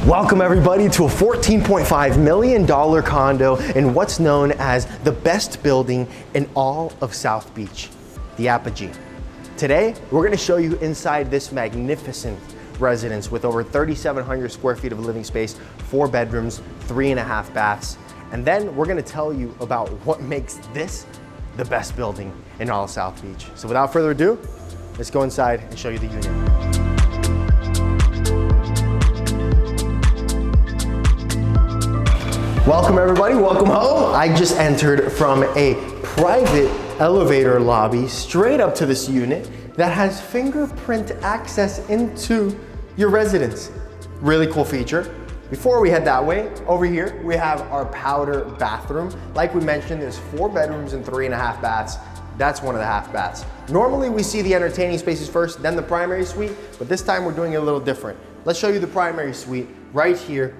Welcome everybody to a $14.5 million condo in what's known as the best building in all of South Beach, the Apogee. Today, we're gonna show you inside this magnificent residence with over 3,700 square feet of living space, 4 bedrooms, 3.5 baths. And then we're gonna tell you about what makes this the best building in all of South Beach. So without further ado, let's go inside and show you the unit. Welcome everybody, welcome home. I just entered from a private elevator lobby straight up to this unit that has fingerprint access into your residence. Really cool feature. Before we head that way, over here, we have our powder bathroom. Like we mentioned, there's 4 bedrooms and 3.5 baths. That's one of the half baths. Normally we see the entertaining spaces first, then the primary suite, but this time we're doing it a little different. Let's show you the primary suite right here.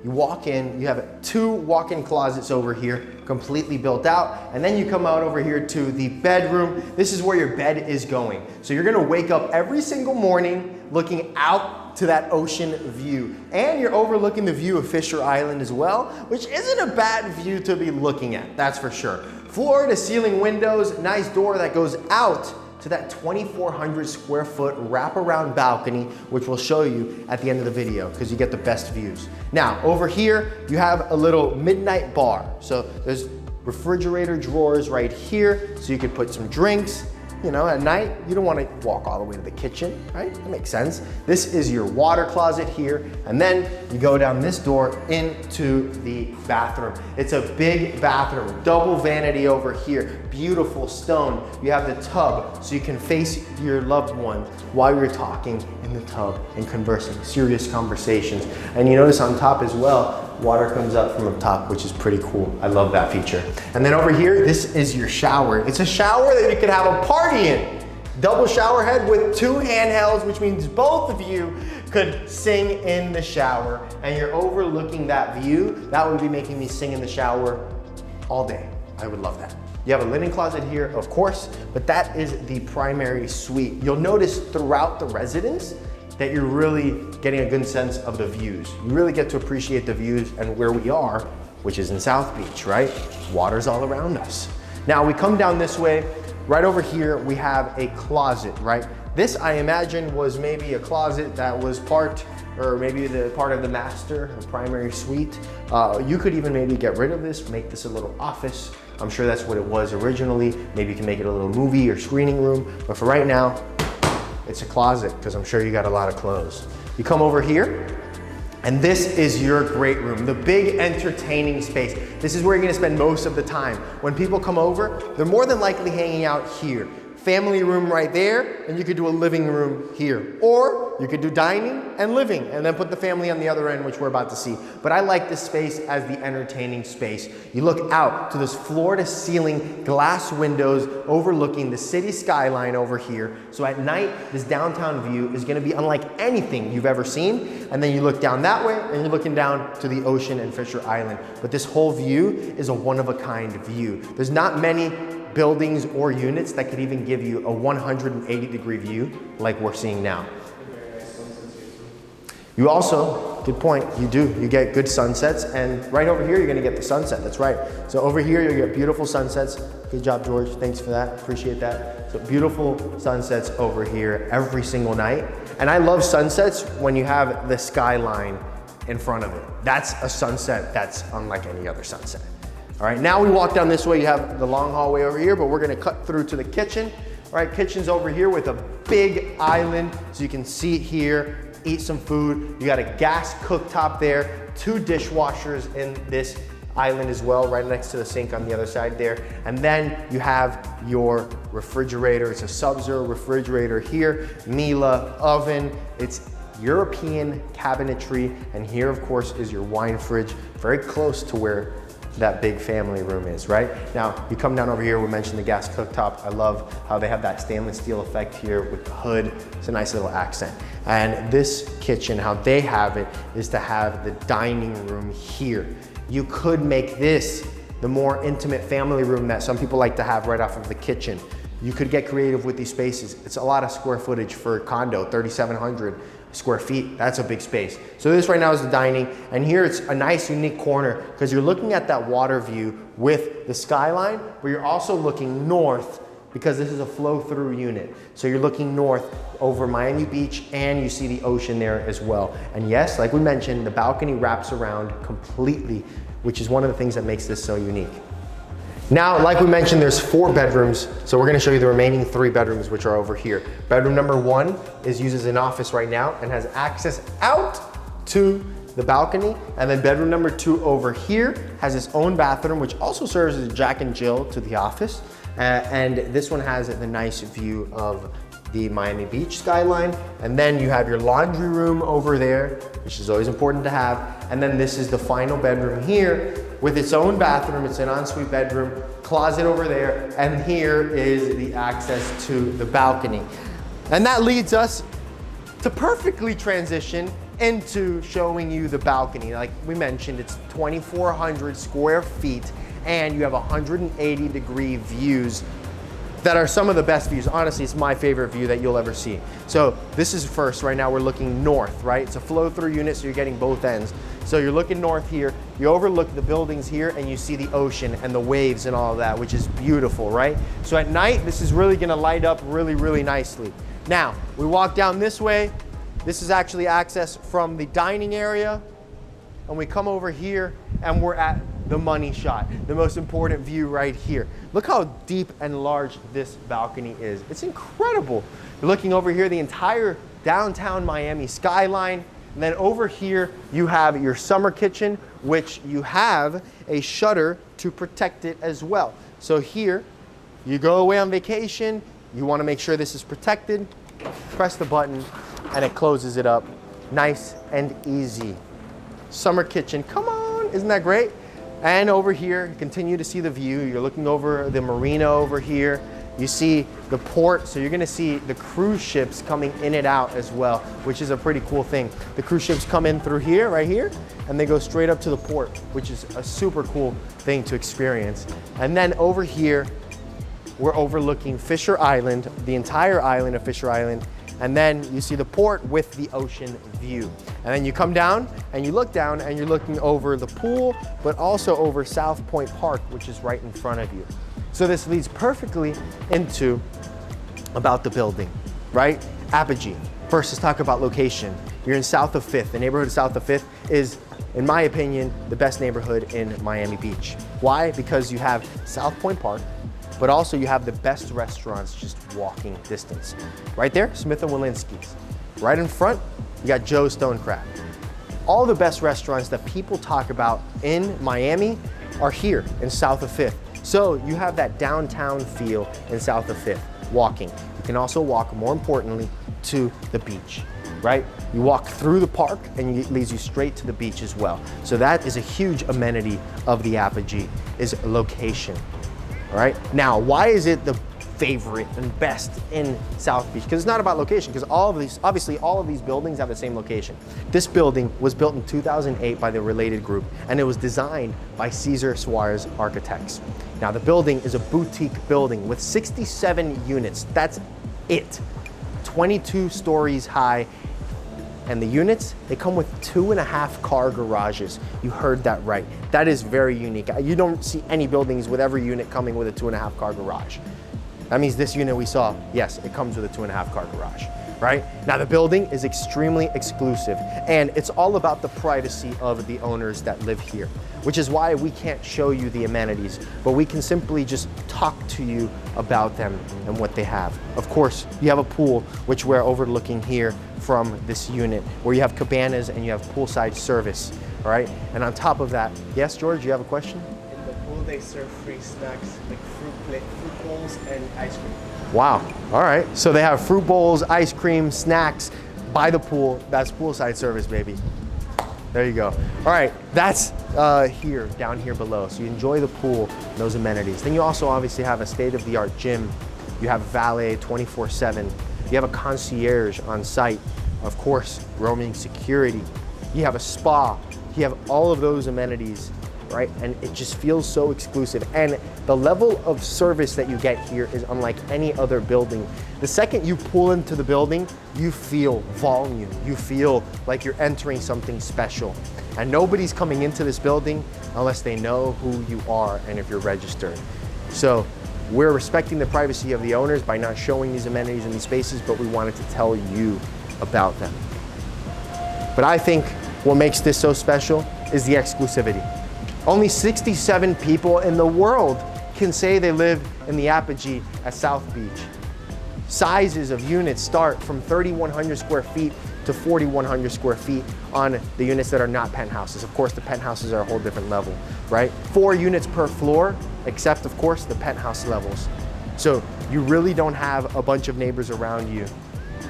You walk in, you have 2 walk-in closets over here, completely built out, and then you come out over here to the bedroom. This is where your bed is going. So you're gonna wake up every single morning looking out to that ocean view. And you're overlooking the view of Fisher Island as well, which isn't a bad view to be looking at, that's for sure. Floor to ceiling windows, nice door that goes out to that 2,400 square foot wraparound balcony, which we'll show you at the end of the video because you get the best views. Now, over here, you have a little midnight bar. So there's refrigerator drawers right here, so you could put some drinks. You know, at night, you don't want to walk all the way to the kitchen, right? That makes sense. This is your water closet here, and then you go down this door into the bathroom. It's a big bathroom, double vanity over here, beautiful stone. You have the tub, so you can face your loved one while you're talking in the tub and conversing, serious conversations. And you notice on top as well, water comes up from up top, which is pretty cool. I love that feature. And then over here, this is your shower. It's a shower that you could have a party in. Double shower head with 2 handhelds, which means both of you could sing in the shower. And you're overlooking that view. That would be making me sing in the shower all day. I would love that. You have a linen closet here, of course, but that is the primary suite. You'll notice throughout the residence that you're really getting a good sense of the views. You really get to appreciate the views and where we are, which is in South Beach, right? Water's all around us. Now we come down this way, right over here, we have a closet, right? This, I imagine, was maybe a closet that was part, or maybe the part of the master, the primary suite. You could even maybe get rid of this, make this a little office. I'm sure that's what it was originally. Maybe you can make it a little movie or screening room, but for right now, it's a closet, because I'm sure you got a lot of clothes. You come over here, and this is your great room, the big entertaining space. This is where you're gonna spend most of the time. When people come over, they're more than likely hanging out here. Family room right there, and you could do a living room here. Or you could do dining and living, and then put the family on the other end, which we're about to see. But I like this space as the entertaining space. You look out to this floor to ceiling glass windows overlooking the city skyline over here. So at night, this downtown view is gonna be unlike anything you've ever seen. And then you look down that way, and you're looking down to the ocean and Fisher Island. But this whole view is a one-of-a-kind view. There's not many buildings or units that could even give you a 180-degree view like we're seeing now. You also, good point, you get good sunsets, and right over here you're gonna get the sunset, that's right. So over here you get beautiful sunsets. Good job, George, thanks for that, appreciate that. So beautiful sunsets over here every single night. And I love sunsets when you have the skyline in front of it. That's a sunset that's unlike any other sunset. All right, now we walk down this way, you have the long hallway over here, but we're gonna cut through to the kitchen. All right, kitchen's over here with a big island, so you can see it here, eat some food. You got a gas cooktop there, 2 dishwashers in this island as well, right next to the sink on the other side there. And then you have your refrigerator. It's a Sub-Zero refrigerator here, Miele oven. It's European cabinetry, and here, of course, is your wine fridge, very close to where that big family room is, right? Now, you come down over here, we mentioned the gas cooktop. I love how they have that stainless steel effect here with the hood. It's a nice little accent. And this kitchen, how they have it, is to have the dining room here. You could make this the more intimate family room that some people like to have right off of the kitchen. You could get creative with these spaces. It's a lot of square footage for a condo, 3,700 square feet. That's a big space. So this right now is the dining, and here it's a nice unique corner because you're looking at that water view with the skyline, but you're also looking north because this is a flow-through unit. So you're looking north over Miami Beach and you see the ocean there as well. And yes, like we mentioned, the balcony wraps around completely, which is one of the things that makes this so unique. Now, like we mentioned, there's 4 bedrooms, so we're gonna show you the remaining 3 bedrooms, which are over here. Bedroom number 1 is used as an office right now and has access out to the balcony. And then bedroom number 2 over here has its own bathroom, which also serves as a Jack and Jill to the office. And this one has the nice view of the Miami Beach skyline. And then you have your laundry room over there, which is always important to have. And then this is the final bedroom here with its own bathroom. It's an ensuite bedroom, closet over there. And here is the access to the balcony. And that leads us to perfectly transition into showing you the balcony. Like we mentioned, it's 2,400 square feet and you have 180-degree views that are some of the best views. Honestly, it's my favorite view that you'll ever see. So this is first, right now we're looking north, right? It's a flow-through unit, so you're getting both ends. So you're looking north here, you overlook the buildings here and you see the ocean and the waves and all of that, which is beautiful, right? So at night, this is really gonna light up really, really nicely. Now, we walk down this way. This is actually access from the dining area. And we come over here and we're at the money shot, the most important view right here. Look how deep and large this balcony is. It's incredible. You're looking over here, the entire downtown Miami skyline. And then over here, you have your summer kitchen, which you have a shutter to protect it as well. So here, you go away on vacation, you wanna make sure this is protected, press the button, and it closes it up. Nice and easy. Summer kitchen, come on, isn't that great? And over here, you continue to see the view. You're looking over the marina over here. You see the port, so you're gonna see the cruise ships coming in and out as well, which is a pretty cool thing. The cruise ships come in through here, right here, and they go straight up to the port, which is a super cool thing to experience. And then over here, we're overlooking Fisher Island, the entire island of Fisher Island, and then you see the port with the ocean view. And then you come down and you look down and you're looking over the pool, but also over South Pointe Park, which is right in front of you. So this leads perfectly into about the building, right? Apogee. First, let's talk about location. You're in South of 5th. The neighborhood of South of 5th is, in my opinion, the best neighborhood in Miami Beach. Why? Because you have South Pointe Park, but also you have the best restaurants just walking distance. Right there, Smith & Wollensky's. Right in front, you got Joe's Stone Crab. All the best restaurants that people talk about in Miami are here in South of 5th. So you have that downtown feel in South of 5th, walking. You can also walk, more importantly, to the beach, right? You walk through the park and it leads you straight to the beach as well. So that is a huge amenity of the Apogee, is location. All right, now why is it the favorite and best in South Beach? Because it's not about location, because obviously all of these buildings have the same location. This building was built in 2008 by the Related Group, and it was designed by Sieger-Suarez architects. Now the building is a boutique building with 67 units, that's it. 22 stories high. And the units, they come with 2.5 car garages. You heard that right. That is very unique. You don't see any buildings with every unit coming with a 2.5 car garage. That means this unit we saw, yes, it comes with a 2.5 car garage, right? Now the building is extremely exclusive and it's all about the privacy of the owners that live here, which is why we can't show you the amenities, but we can simply just talk to you about them and what they have. Of course, you have a pool, which we're overlooking here from this unit, where you have cabanas and you have poolside service, all right? And on top of that, yes, George, you have a question? In the pool, they serve free snacks like fruit bowls and ice cream. Wow, all right. So they have fruit bowls, ice cream, snacks by the pool. That's poolside service, baby. There you go. All right, that's here, down here below. So you enjoy the pool, those amenities. Then you also obviously have a state-of-the-art gym. You have valet 24/7. You have a concierge on site. Of course, roaming security. You have a spa. You have all of those amenities right? And it just feels so exclusive. And the level of service that you get here is unlike any other building. The second you pull into the building, you feel volume. You feel like you're entering something special. And nobody's coming into this building unless they know who you are and if you're registered. So we're respecting the privacy of the owners by not showing these amenities in these spaces, but we wanted to tell you about them. But I think what makes this so special is the exclusivity. Only 67 people in the world can say they live in the Apogee at South Beach. Sizes of units start from 3,100 square feet to 4,100 square feet on the units that are not penthouses. Of course, the penthouses are a whole different level, right? 4 units per floor, except of course the penthouse levels. So you really don't have a bunch of neighbors around you.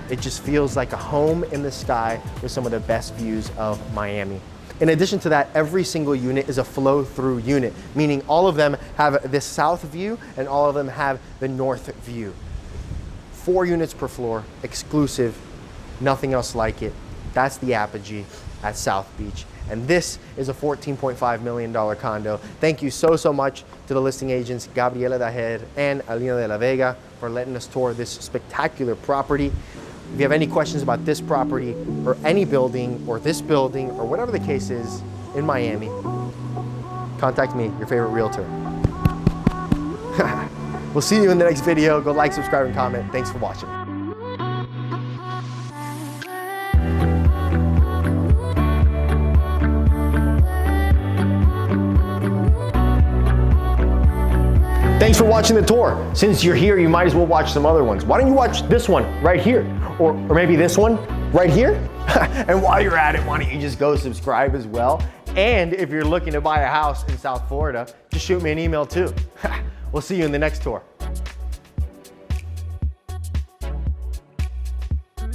It just feels like a home in the sky with some of the best views of Miami. In addition to that, every single unit is a flow-through unit, meaning all of them have this south view and all of them have the north view. 4 units per floor, exclusive, nothing else like it. That's the Apogee at South Beach. And this is a $14.5 million condo. Thank you so much to the listing agents, Gabriela Daher and Alina de la Vega, for letting us tour this spectacular property. If you have any questions about this property or any building or this building or whatever the case is in Miami, contact me, your favorite realtor. We'll see you in the next video. Go like, subscribe, and comment. Thanks for watching. Thanks for watching the tour. Since you're here, you might as well watch some other ones. Why don't you watch this one right here? Or maybe this one right here? And while you're at it, why don't you just go subscribe as well? And if you're looking to buy a house in South Florida, just shoot me an email too. We'll see you in the next tour.